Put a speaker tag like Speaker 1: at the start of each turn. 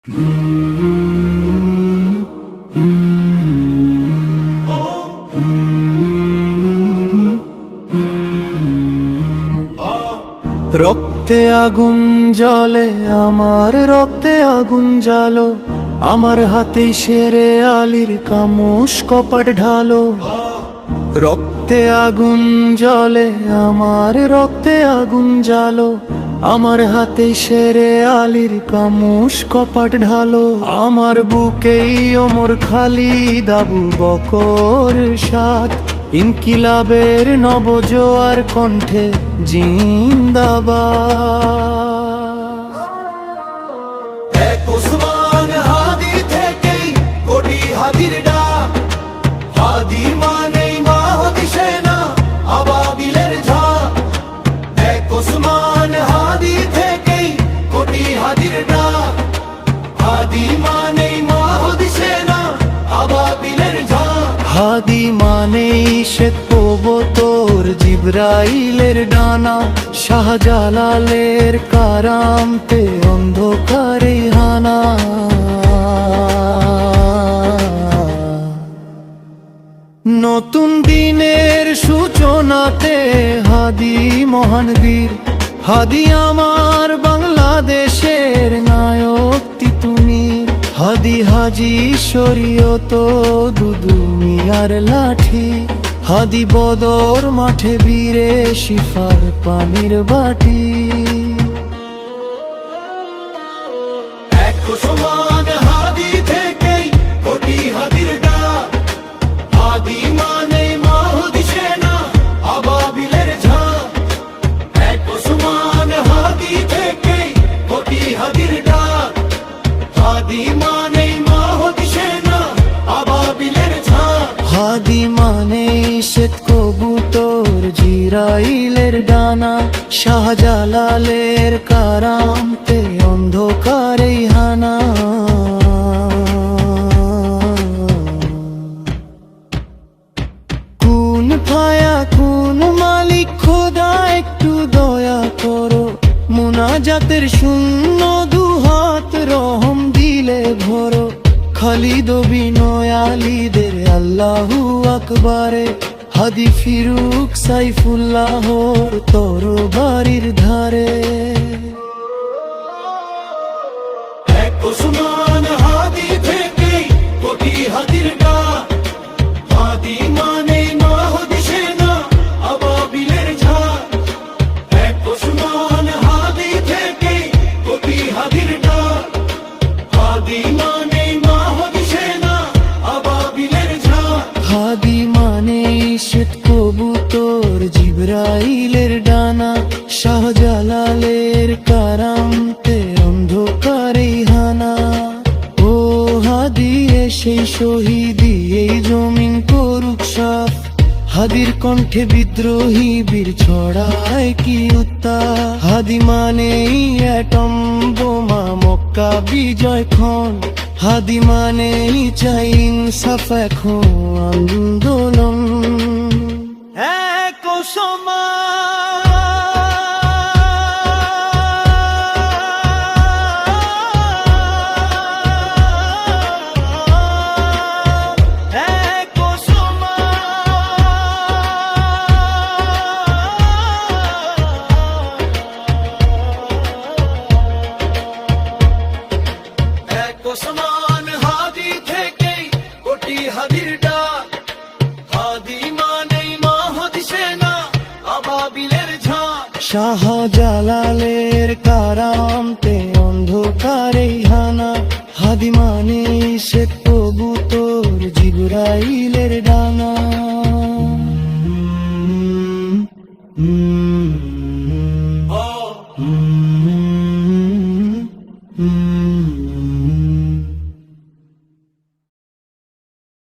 Speaker 1: রক্তে আগুন জ্বলে আমার, রক্তে আগুন জ্বালো আমার, হাতে শেরে আলীর কামুশ কপাট ঢালো। রক্তে আগুন জ্বলে আমার, রক্তে আগুন জ্বালো আমার, হাতে শেরে আলীর কামুশ কপাট ঢালো। আমার বুকেই ওমর খালিদ আবু বকর সাদ, ইনকিলাবের নবজোয়ার কণ্ঠে জিন্দাবাদ।
Speaker 2: এক ওসমান হাদি থেকেই কোটি হাদির ডাক, হাদি মানেই মাহদি সেনা আবাবিলের ঝাঁক। এক ওসমান হাদি থেকেই কোটি হাদির ডাক, হাদি মানেই মাহদি সেনা আবাবিলের ঝাঁক।
Speaker 1: হাদি মানেই শ্বেত কবুতর জিবরাইলের ডানা, শাহজালালের কারামতে অন্ধকারে হানা। নতুন দিনের সূচনাতে হাদি মহান বীর, হাদি আমার বাংলাদেশের নায়ক তিতুমির। হাদি হাজি শরীয়ত দুদু মিয়ার লাঠি, হাদি বদর মাঠে বীরে শিফার পানির বাটি।
Speaker 2: এক ওসমান হাদি থেকেই কোটি হাদির ডাক, হাদি মানেই মাহদি সেনা আবাবিলের ঝাঁক। এক ওসমান হাদি থেকেই কোটি হাদির ডাক, হাদি মানেই মাহদি সেনা আবাবিলের ঝাঁক।
Speaker 1: হাদি মানেই শ্বেত কবুতর জিরাইলের ডানা, শাহজালালের কারামতে অন্ধকারে হানা। কোন ফায়া কোন মালিক খোদা একটু দয়া করো, মুনাজাতের শূন্য দুহাত রহম দিলে ভরো। খালিদ বিনয় আলীদের আল্লাহু আকবারে, হাদি ফিরুক সাইফুল্লাহর তরবারির ধারে।
Speaker 2: এক ওসমান হাদি থেকেই কোটি হাদির ডাক, হাদি মানেই মাহদি সেনা আবাবিলের ঝাঁক। এক ওসমান হাদি থেকেই কোটি হাদির ডাক, হাদি মানেই মাহদি সেনা আবাবিলের ঝাঁক।
Speaker 1: হাদি মানেই শ্বেত কবুতর জিবরাইলের ডানা, শাহজালালের কারামতে অন্ধকারে হানা। ও হাদি সেই শহীদি এই জমিন করুক সাফ, হাদির কণ্ঠে বিদ্রোহী বীর ছড়ায় কি উত্তাপ। হাদি মানেই অ্যাটম বোমা মক্কা বিজয় ক্ষণ, হাদি মানেই চাই ইনসাফ এখন আন্দোলন। এক
Speaker 2: ওসমান হাদি থেকেই কোটি হাদির ডাক, হাদি মানেই মাহদি সেনা আবাবিলের ঝাঁক।
Speaker 1: শাহজালালের কারামতে অন্ধকারে হানা, হাদি মানেই শ্বেত কবুতর জিবরাইলের ডানা।